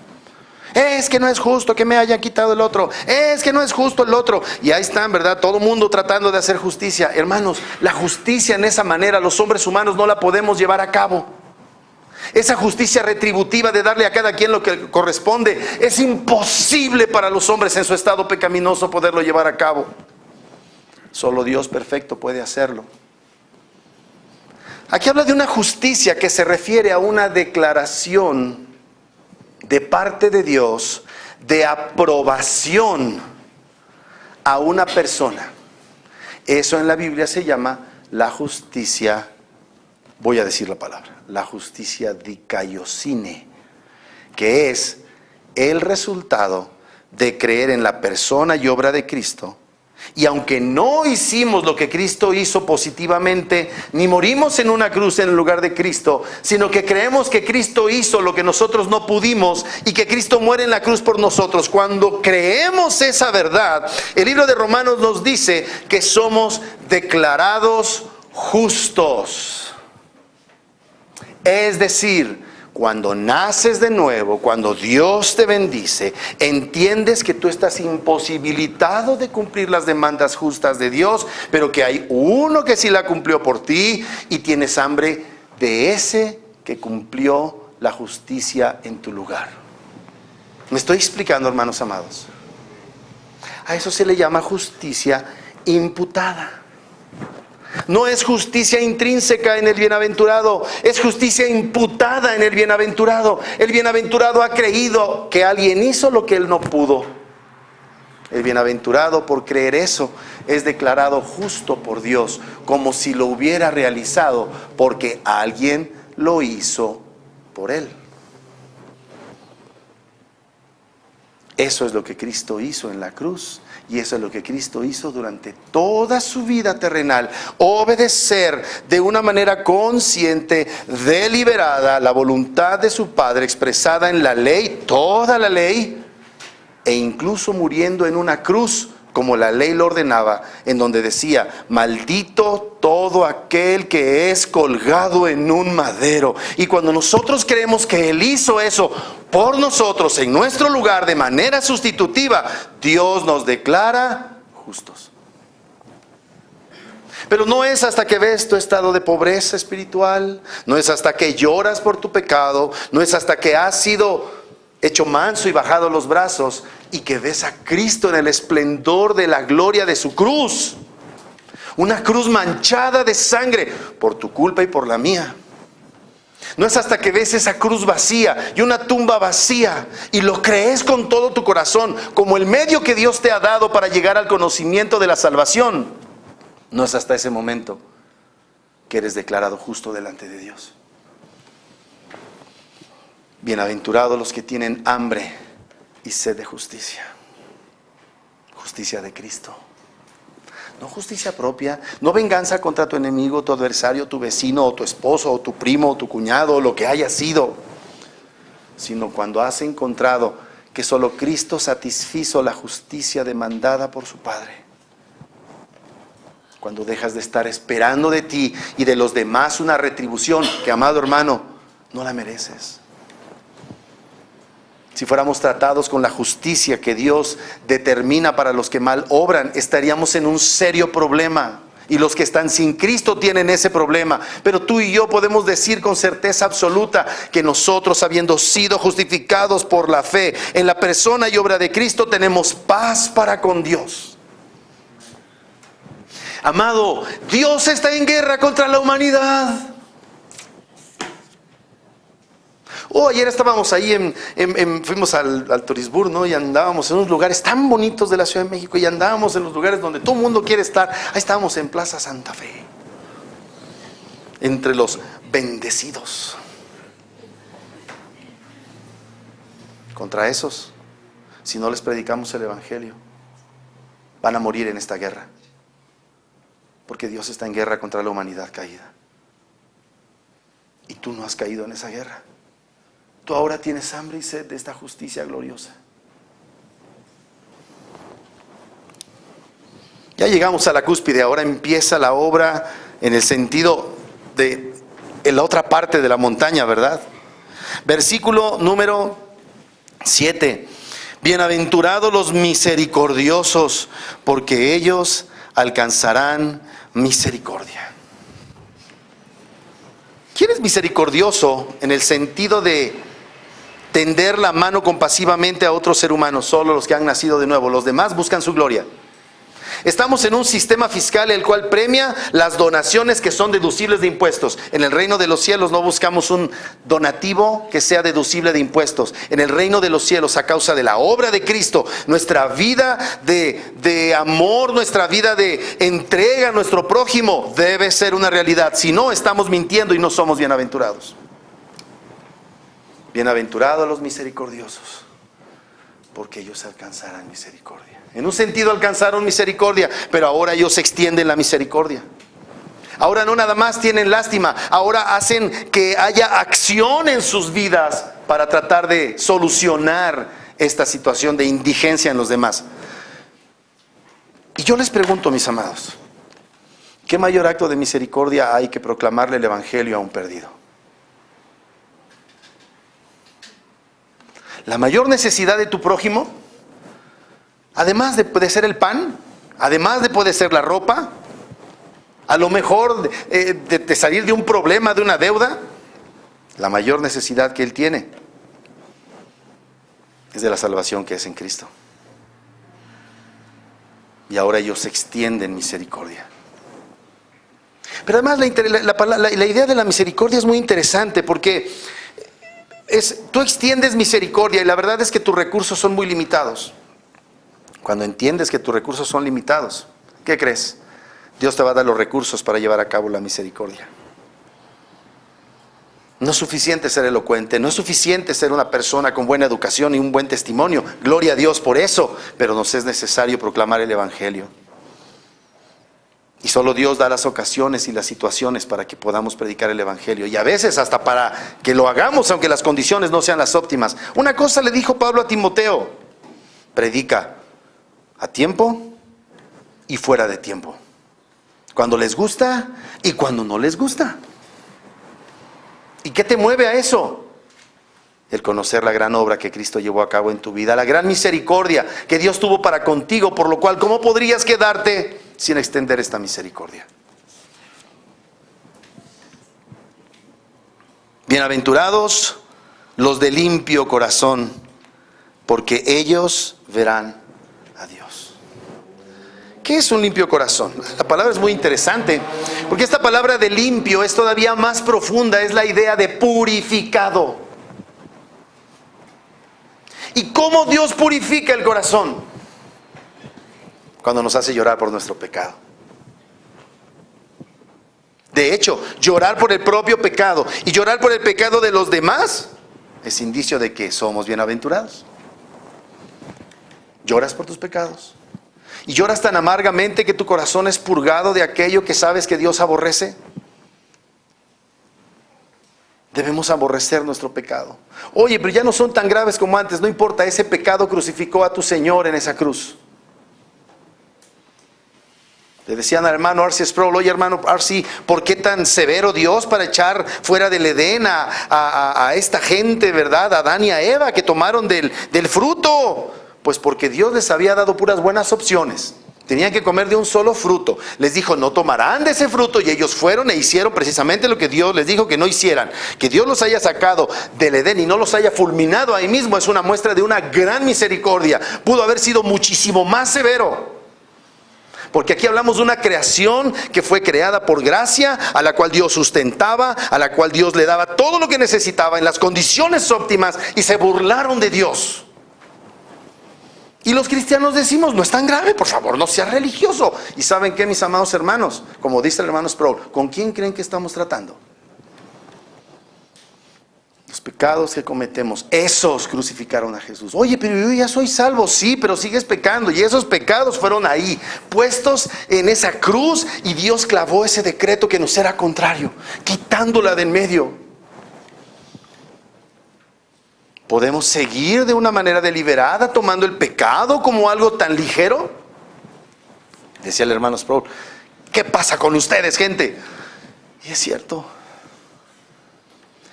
Es que no es justo que me hayan quitado el otro. Es que no es justo el otro. Y ahí están, ¿verdad? Todo mundo tratando de hacer justicia. Hermanos, la justicia en esa manera, los hombres humanos no la podemos llevar a cabo. Esa justicia retributiva de darle a cada quien lo que corresponde, es imposible para los hombres en su estado pecaminoso poderlo llevar a cabo. Solo Dios perfecto puede hacerlo. Aquí habla de una justicia que se refiere a una declaración de parte de Dios de aprobación a una persona. Eso en la Biblia se llama la justicia, voy a decir la palabra, la justicia dikaiosine, que es el resultado de creer en la persona y obra de Cristo. Y aunque no hicimos lo que Cristo hizo positivamente, ni morimos en una cruz en lugar de Cristo, sino que creemos que Cristo hizo lo que nosotros no pudimos y que Cristo muere en la cruz por nosotros. Cuando creemos esa verdad, el libro de Romanos nos dice que somos declarados justos. Es decir, cuando naces de nuevo, cuando Dios te bendice, entiendes que tú estás imposibilitado de cumplir las demandas justas de Dios, pero que hay uno que sí la cumplió por ti y tienes hambre de ese que cumplió la justicia en tu lugar. ¿Me estoy explicando, hermanos amados? A eso se le llama justicia imputada. No es justicia intrínseca en el bienaventurado, es justicia imputada en el bienaventurado. El bienaventurado ha creído que alguien hizo lo que él no pudo. El bienaventurado, por creer eso, es declarado justo por Dios, como si lo hubiera realizado, porque alguien lo hizo por él. Eso es lo que Cristo hizo en la cruz. Y eso es lo que Cristo hizo durante toda su vida terrenal. Obedecer de una manera consciente, deliberada, la voluntad de su Padre expresada en la ley, toda la ley, e incluso muriendo en una cruz, como la ley lo ordenaba, en donde decía: maldito todo aquel que es colgado en un madero. Y cuando nosotros creemos que Él hizo eso por nosotros, en nuestro lugar, de manera sustitutiva, Dios nos declara justos. Pero no es hasta que ves tu estado de pobreza espiritual, no es hasta que lloras por tu pecado, no es hasta que has sido hecho manso y bajado los brazos y que ves a Cristo en el esplendor de la gloria de su cruz. Una cruz manchada de sangre por tu culpa y por la mía. No es hasta que ves esa cruz vacía y una tumba vacía y lo crees con todo tu corazón como el medio que Dios te ha dado para llegar al conocimiento de la salvación. No es hasta ese momento que eres declarado justo delante de Dios. Bienaventurados los que tienen hambre y sed de justicia. Justicia de Cristo. No justicia propia, no venganza contra tu enemigo, tu adversario, tu vecino, o tu esposo, o tu primo, o tu cuñado, o lo que haya sido. Sino cuando has encontrado que solo Cristo satisfizo la justicia demandada por su Padre. Cuando dejas de estar esperando de ti y de los demás una retribución que, amado hermano, no la mereces. Si fuéramos tratados con la justicia que Dios determina para los que mal obran, estaríamos en un serio problema. Y los que están sin Cristo tienen ese problema. Pero tú y yo podemos decir con certeza absoluta que nosotros, habiendo sido justificados por la fe en la persona y obra de Cristo, tenemos paz para con Dios. Amado, Dios está en guerra contra la humanidad. Ayer estábamos ahí fuimos al Turisburg, ¿no? Y andábamos en unos lugares tan bonitos de la Ciudad de México y andábamos en los lugares donde todo el mundo quiere estar. Ahí estábamos en Plaza Santa Fe, entre los bendecidos. Contra esos, si no les predicamos el Evangelio, van a morir en esta guerra, porque Dios está en guerra contra la humanidad caída. Y tú no has caído en esa guerra. Tú ahora tienes hambre y sed de esta justicia gloriosa. Ya llegamos a la cúspide, ahora empieza la obra en el sentido de en la otra parte de la montaña, ¿verdad? Versículo número 7. Bienaventurados los misericordiosos, porque ellos alcanzarán misericordia. ¿Quién es misericordioso en el sentido de tender la mano compasivamente a otro ser humano? Solo los que han nacido de nuevo. Los demás buscan su gloria. Estamos en un sistema fiscal el cual premia las donaciones que son deducibles de impuestos. En el reino de los cielos no buscamos un donativo que sea deducible de impuestos. En el reino de los cielos, a causa de la obra de Cristo, nuestra vida de amor, nuestra vida de entrega a nuestro prójimo debe ser una realidad. Si no, estamos mintiendo y no somos bienaventurados. Bienaventurados los misericordiosos, porque ellos alcanzarán misericordia. En un sentido alcanzaron misericordia, pero ahora ellos extienden la misericordia. Ahora no nada más tienen lástima, ahora hacen que haya acción en sus vidas para tratar de solucionar esta situación de indigencia en los demás. Y yo les pregunto, mis amados, ¿qué mayor acto de misericordia hay que proclamarle el evangelio a un perdido? La mayor necesidad de tu prójimo, además de ser el pan, además de poder ser la ropa, a lo mejor de salir de un problema, de una deuda, la mayor necesidad que él tiene es de la salvación que es en Cristo. Y ahora ellos extienden misericordia. Pero además la idea de la misericordia es muy interesante, porque tú extiendes misericordia y la verdad es que tus recursos son muy limitados. Cuando entiendes que tus recursos son limitados, ¿qué crees? Dios te va a dar los recursos para llevar a cabo la misericordia. No es suficiente ser elocuente, no es suficiente ser una persona con buena educación y un buen testimonio. Gloria a Dios por eso, pero nos es necesario proclamar el evangelio. Y solo Dios da las ocasiones y las situaciones para que podamos predicar el evangelio. Y a veces hasta para que lo hagamos, aunque las condiciones no sean las óptimas. Una cosa le dijo Pablo a Timoteo: predica a tiempo y fuera de tiempo. Cuando les gusta y cuando no les gusta. ¿Y qué te mueve a eso? El conocer la gran obra que Cristo llevó a cabo en tu vida, la gran misericordia que Dios tuvo para contigo, por lo cual, ¿cómo podrías quedarte sin extender esta misericordia? Bienaventurados los de limpio corazón, porque ellos verán a Dios. ¿Qué es un limpio corazón? La palabra es muy interesante, porque esta palabra de limpio es todavía más profunda, es la idea de purificado. ¿Y cómo Dios purifica el corazón? Cuando nos hace llorar por nuestro pecado. De hecho, llorar por el propio pecado y llorar por el pecado de los demás es indicio de que somos bienaventurados. Lloras por tus pecados y lloras tan amargamente que tu corazón es purgado de aquello que sabes que Dios aborrece. Debemos aborrecer nuestro pecado. Oye, pero ya no son tan graves como antes. No importa, ese pecado crucificó a tu Señor en esa cruz. Le decían al hermano R.C. Sproul: oye, hermano R.C., ¿por qué tan severo Dios para echar fuera del Edén a esta gente, verdad? A Adán y a Eva, que tomaron del fruto. Pues porque Dios les había dado puras buenas opciones. Tenían que comer de un solo fruto. Les dijo: no tomarán de ese fruto. Y ellos fueron e hicieron precisamente lo que Dios les dijo que no hicieran. Que Dios los haya sacado del Edén y no los haya fulminado ahí mismo es una muestra de una gran misericordia. Pudo haber sido muchísimo más severo. Porque aquí hablamos de una creación que fue creada por gracia, a la cual Dios sustentaba, a la cual Dios le daba todo lo que necesitaba en las condiciones óptimas, y se burlaron de Dios. Y los cristianos decimos: no es tan grave, por favor, no seas religioso. ¿Y saben qué, mis amados hermanos? Como dice el hermano Sproul, ¿con quién creen que estamos tratando? Los pecados que cometemos, esos crucificaron a Jesús. Oye, pero yo ya soy salvo. Sí, pero sigues pecando. Y esos pecados fueron ahí, puestos en esa cruz, y Dios clavó ese decreto que nos era contrario, quitándola de en medio. ¿Podemos seguir de una manera deliberada tomando el pecado como algo tan ligero? Decía el hermano Sproul, ¿qué pasa con ustedes, gente? Y es cierto.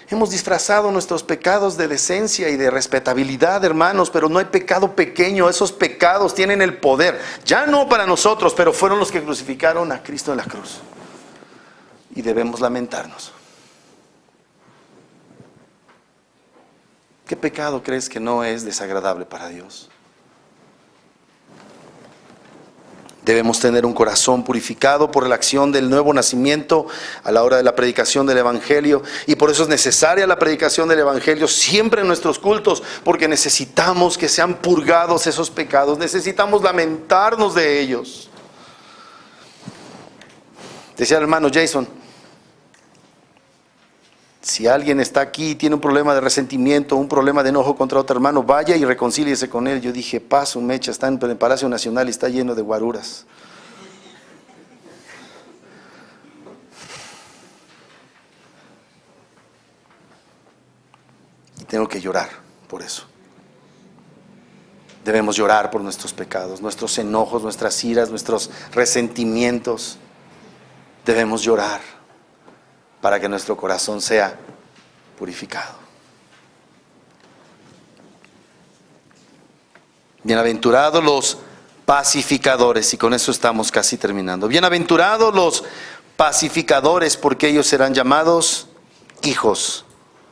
Hemos disfrazado nuestros pecados de decencia y de respetabilidad, hermanos, pero no hay pecado pequeño. Esos pecados tienen el poder, ya no para nosotros, pero fueron los que crucificaron a Cristo en la cruz. Y debemos lamentarnos. ¿Qué pecado crees que no es desagradable para Dios? Debemos tener un corazón purificado por la acción del nuevo nacimiento a la hora de la predicación del Evangelio. Y por eso es necesaria la predicación del Evangelio siempre en nuestros cultos, porque necesitamos que sean purgados esos pecados. Necesitamos lamentarnos de ellos. Decía el hermano Jason, si alguien está aquí y tiene un problema de resentimiento, un problema de enojo contra otro hermano, vaya y reconcíliese con él. Yo dije, paso, mecha, está en el Palacio Nacional y está lleno de guaruras. Y tengo que llorar por eso. Debemos llorar por nuestros pecados, nuestros enojos, nuestras iras, nuestros resentimientos. Debemos llorar para que nuestro corazón sea purificado. Bienaventurados los pacificadores, y con eso estamos casi terminando. Bienaventurados los pacificadores, porque ellos serán llamados hijos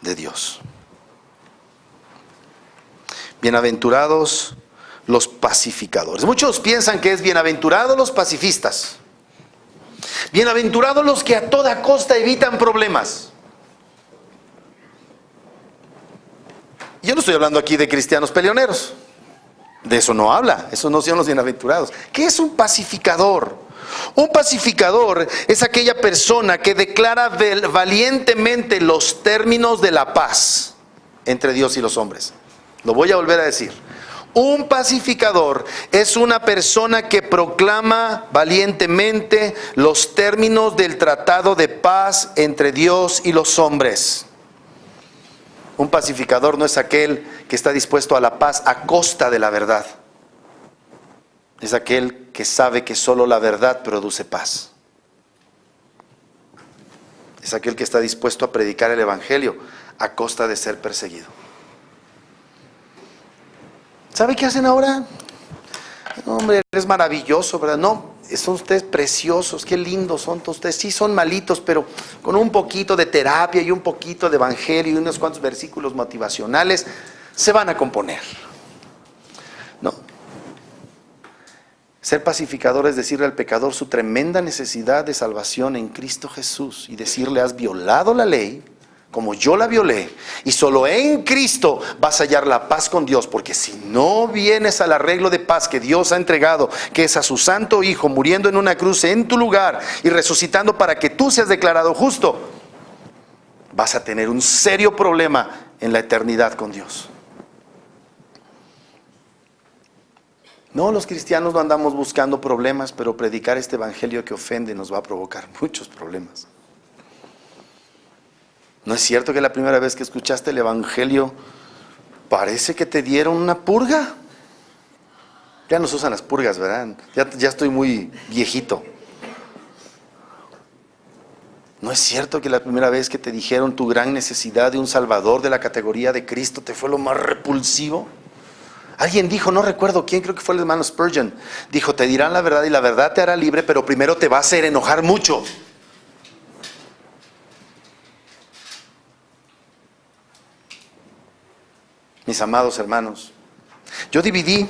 de Dios. Bienaventurados los pacificadores. Muchos piensan que es bienaventurados los pacifistas. Bienaventurados los que a toda costa evitan problemas. Yo no estoy hablando aquí de cristianos peleoneros. De eso no habla. Esos no son los bienaventurados. ¿Qué es un pacificador? Un pacificador es aquella persona que declara valientemente los términos de la paz entre Dios y los hombres. Lo voy a volver a decir. Un pacificador es una persona que proclama valientemente los términos del tratado de paz entre Dios y los hombres. Un pacificador no es aquel que está dispuesto a la paz a costa de la verdad. Es aquel que sabe que solo la verdad produce paz. Es aquel que está dispuesto a predicar el Evangelio a costa de ser perseguido. ¿Sabe qué hacen ahora? Hombre, eres maravilloso, ¿verdad? No, son ustedes preciosos, qué lindos son todos ustedes. Sí, son malitos, pero con un poquito de terapia y un poquito de evangelio y unos cuantos versículos motivacionales, se van a componer. No. Ser pacificador es decirle al pecador su tremenda necesidad de salvación en Cristo Jesús y decirle, has violado la ley como yo la violé, y solo en Cristo vas a hallar la paz con Dios, porque si no vienes al arreglo de paz que Dios ha entregado, que es a su santo Hijo muriendo en una cruz en tu lugar y resucitando para que tú seas declarado justo, vas a tener un serio problema en la eternidad con Dios. No, los cristianos no andamos buscando problemas, pero predicar este evangelio que ofende nos va a provocar muchos problemas. ¿No es cierto que la primera vez que escuchaste el evangelio parece que te dieron una purga? Ya no se usan las purgas, ¿verdad? Ya estoy muy viejito. ¿No es cierto que la primera vez que te dijeron tu gran necesidad de un Salvador de la categoría de Cristo te fue lo más repulsivo? Alguien dijo, no recuerdo quién, creo que fue el hermano Spurgeon, dijo, te dirán la verdad y la verdad te hará libre, pero primero te va a hacer enojar mucho. Mis amados hermanos, yo dividí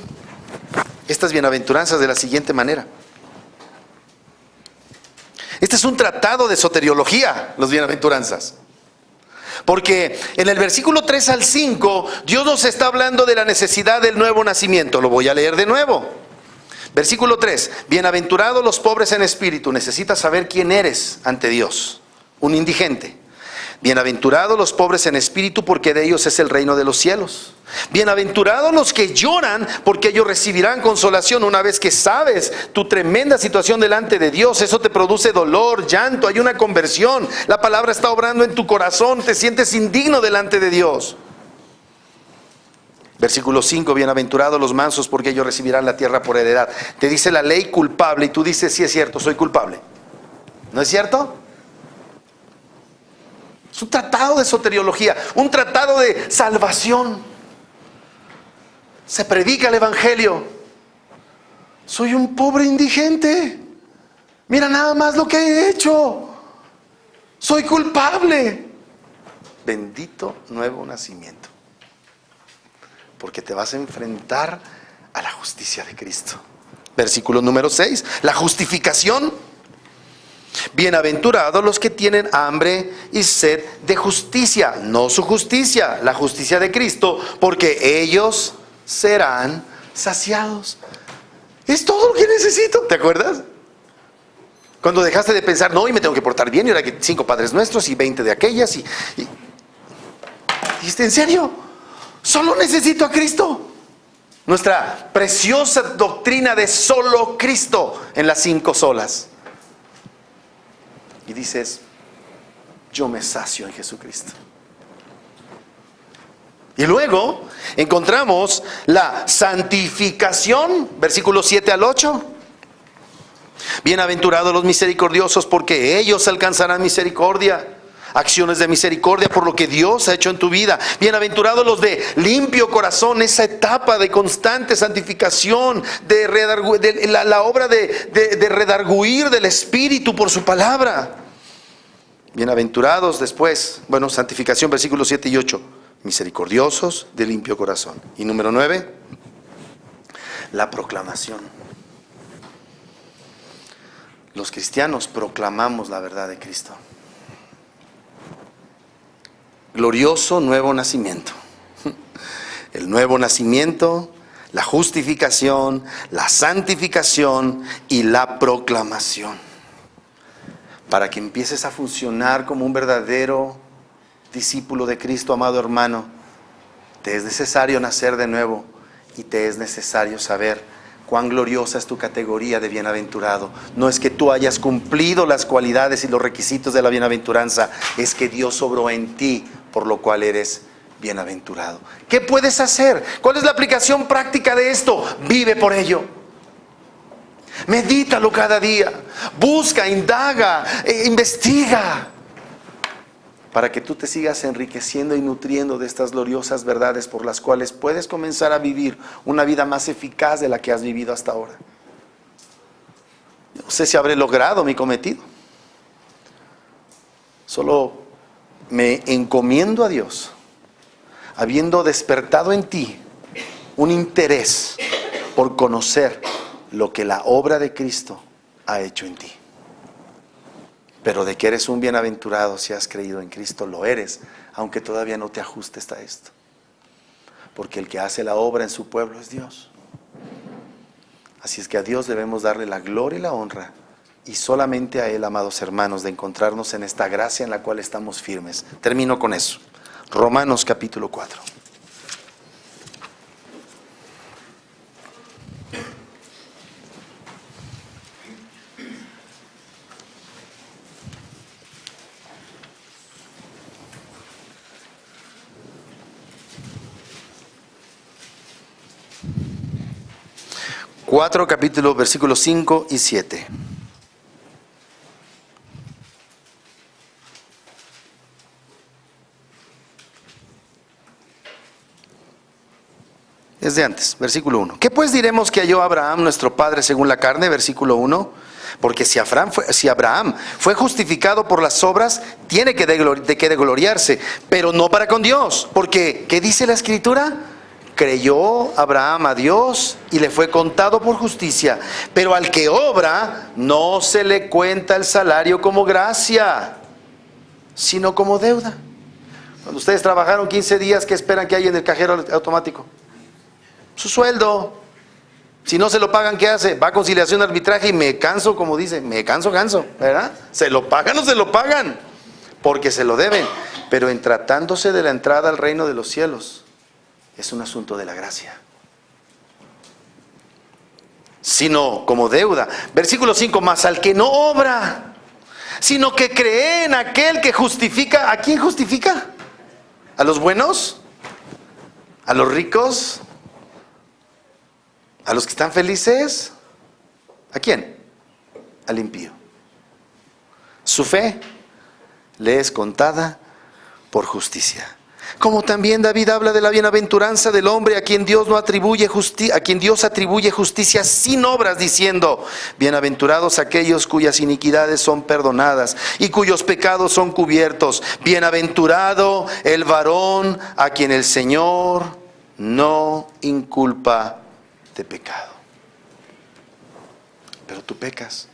estas bienaventuranzas de la siguiente manera. Este es un tratado de soteriología, las bienaventuranzas. Porque en el versículo 3 al 5, Dios nos está hablando de la necesidad del nuevo nacimiento. Lo voy a leer de nuevo. Versículo 3, bienaventurados los pobres en espíritu. Necesitas saber quién eres ante Dios. Un indigente. Bienaventurados los pobres en espíritu, porque de ellos es el reino de los cielos. Bienaventurados los que lloran, porque ellos recibirán consolación. Una vez que sabes tu tremenda situación delante de Dios, eso te produce dolor, llanto, hay una conversión. La palabra está obrando en tu corazón, te sientes indigno delante de Dios. Versículo 5, bienaventurados los mansos porque ellos recibirán la tierra por heredad. Te dice la ley culpable y tú dices, sí es cierto, soy culpable. ¿No es cierto? Es un tratado de soteriología, un tratado de salvación. Se predica el evangelio. Soy un pobre indigente. Mira nada más lo que he hecho. Soy culpable. Bendito nuevo nacimiento. Porque te vas a enfrentar a la justicia de Cristo. Versículo número 6. La justificación. Bienaventurados los que tienen hambre y sed de justicia. No su justicia, la justicia de Cristo. Porque ellos serán saciados. Es todo lo que necesito. ¿Te acuerdas? Cuando dejaste de pensar, no, y me tengo que portar bien, y ahora que 5 Padres Nuestros y 20 de aquellas. Y dijiste, ¿en serio? Solo necesito a Cristo. Nuestra preciosa doctrina de solo Cristo en las 5 solas. Y dices, yo me sacio en Jesucristo. Y luego encontramos la santificación, versículos 7 al 8. Bienaventurados los misericordiosos porque ellos alcanzarán misericordia. Acciones de misericordia por lo que Dios ha hecho en tu vida. Bienaventurados los de limpio corazón, esa etapa de constante santificación, de la obra de redarguir del Espíritu por su palabra. Bienaventurados después, santificación, versículos 7 y 8. Misericordiosos de limpio corazón. Y número 9, la proclamación. Los cristianos proclamamos la verdad de Cristo. Glorioso nuevo nacimiento. El nuevo nacimiento, la justificación, la santificación y la proclamación. Para que empieces a funcionar como un verdadero discípulo de Cristo, amado hermano, te es necesario nacer de nuevo y te es necesario saber cuán gloriosa es tu categoría de bienaventurado. No es que tú hayas cumplido las cualidades y los requisitos de la bienaventuranza, es que Dios obró en ti, por lo cual eres bienaventurado. ¿Qué puedes hacer? ¿Cuál es la aplicación práctica de esto? Vive por ello. Medítalo cada día. Busca, indaga, investiga. Para que tú te sigas enriqueciendo y nutriendo de estas gloriosas verdades por las cuales puedes comenzar a vivir una vida más eficaz de la que has vivido hasta ahora. No sé si habré logrado mi cometido. Solo me encomiendo a Dios, habiendo despertado en ti un interés por conocer lo que la obra de Cristo ha hecho en ti. Pero de que eres un bienaventurado si has creído en Cristo, lo eres, aunque todavía no te ajustes a esto. Porque el que hace la obra en su pueblo es Dios. Así es que a Dios debemos darle la gloria y la honra, y solamente a Él, amados hermanos, de encontrarnos en esta gracia en la cual estamos firmes. Termino con eso. Romanos capítulo 4. Capítulo, versículos 5 y 7. Es de antes, versículo 1. ¿Qué pues diremos que halló Abraham nuestro padre según la carne? Versículo 1. Porque si Abraham fue justificado por las obras, tiene que de gloriarse, pero no para con Dios. Porque, ¿qué dice la Escritura? Creyó Abraham a Dios y le fue contado por justicia. Pero al que obra, no se le cuenta el salario como gracia, sino como deuda. Cuando ustedes trabajaron 15 días, ¿qué esperan que haya en el cajero automático? Su sueldo. Si no se lo pagan, ¿qué hace? Va a conciliación, arbitraje y me canso, como dice, me canso, ¿verdad? ¿Se lo pagan o se lo pagan? Porque se lo deben. Pero en tratándose de la entrada al reino de los cielos, es un asunto de la gracia. Sino como deuda. Versículo 5, más al que no obra, sino que cree en aquel que justifica. ¿A quién justifica? ¿A los buenos? ¿A los ricos? ¿A los que están felices? ¿A quién? Al impío. Su fe le es contada por justicia. Como también David habla de la bienaventuranza del hombre a quien Dios atribuye justicia sin obras, diciendo: bienaventurados aquellos cuyas iniquidades son perdonadas y cuyos pecados son cubiertos. Bienaventurado el varón a quien el Señor no inculpa de pecado. Pero tú pecas.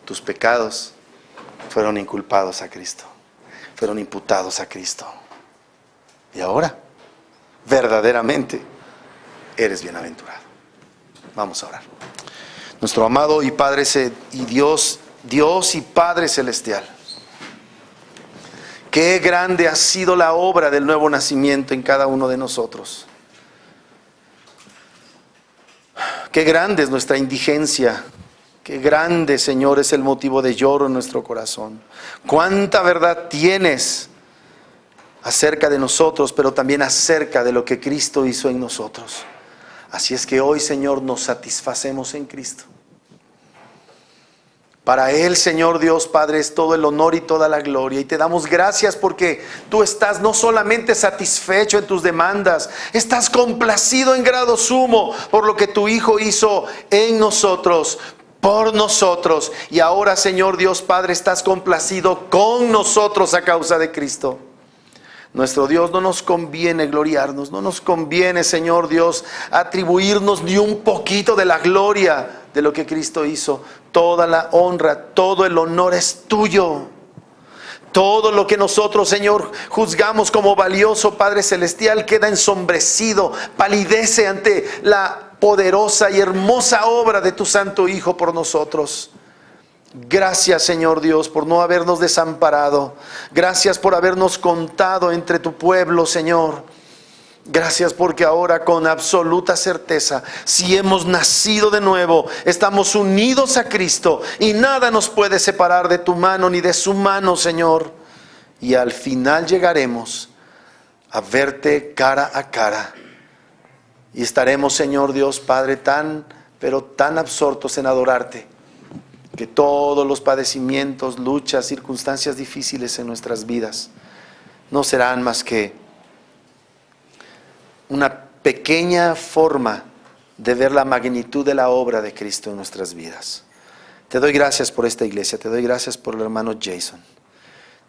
Tus pecados fueron inculpados a Cristo, fueron imputados a Cristo. Y ahora, verdaderamente, eres bienaventurado. Vamos a orar. Nuestro amado y Padre y Dios y Padre Celestial, qué grande ha sido la obra del nuevo nacimiento en cada uno de nosotros. Qué grande es nuestra indigencia. Qué grande, Señor, es el motivo de lloro en nuestro corazón. Cuánta verdad tienes acerca de nosotros, pero también acerca de lo que Cristo hizo en nosotros. Así es que hoy, Señor, nos satisfacemos en Cristo. Para Él, Señor Dios Padre, es todo el honor y toda la gloria. Y te damos gracias porque tú estás no solamente satisfecho en tus demandas, estás complacido en grado sumo por lo que tu Hijo hizo en nosotros, por nosotros. Y ahora, Señor Dios Padre, estás complacido con nosotros a causa de Cristo. Nuestro Dios, no nos conviene gloriarnos, no nos conviene, Señor Dios, atribuirnos ni un poquito de la gloria de lo que Cristo hizo. Toda la honra, todo el honor es tuyo. Todo lo que nosotros, Señor, juzgamos como valioso, Padre Celestial, queda ensombrecido, palidece ante la poderosa y hermosa obra de tu Santo Hijo por nosotros. Gracias, Señor Dios, por no habernos desamparado. Gracias por habernos contado entre tu pueblo, Señor. Gracias porque ahora con absoluta certeza, si hemos nacido de nuevo, estamos unidos a Cristo y nada nos puede separar de tu mano ni de su mano, Señor. Y al final llegaremos a verte cara a cara. Y estaremos, Señor Dios Padre, pero tan absortos en adorarte, que todos los padecimientos, luchas, circunstancias difíciles en nuestras vidas no serán más que una pequeña forma de ver la magnitud de la obra de Cristo en nuestras vidas. Te doy gracias por esta iglesia, te doy gracias por el hermano Jason.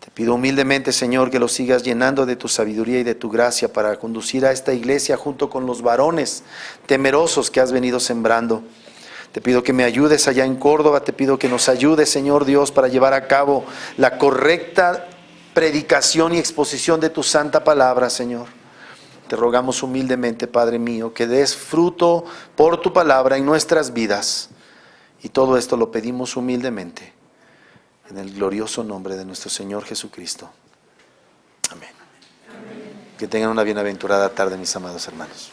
Te pido humildemente, Señor, que lo sigas llenando de tu sabiduría y de tu gracia para conducir a esta iglesia junto con los varones temerosos que has venido sembrando. Te pido que me ayudes allá en Córdoba, te pido que nos ayudes, Señor Dios, para llevar a cabo la correcta predicación y exposición de tu santa palabra, Señor. Te rogamos humildemente, Padre mío, que des fruto por tu palabra en nuestras vidas. Y todo esto lo pedimos humildemente, en el glorioso nombre de nuestro Señor Jesucristo. Amén. Que tengan una bienaventurada tarde, mis amados hermanos.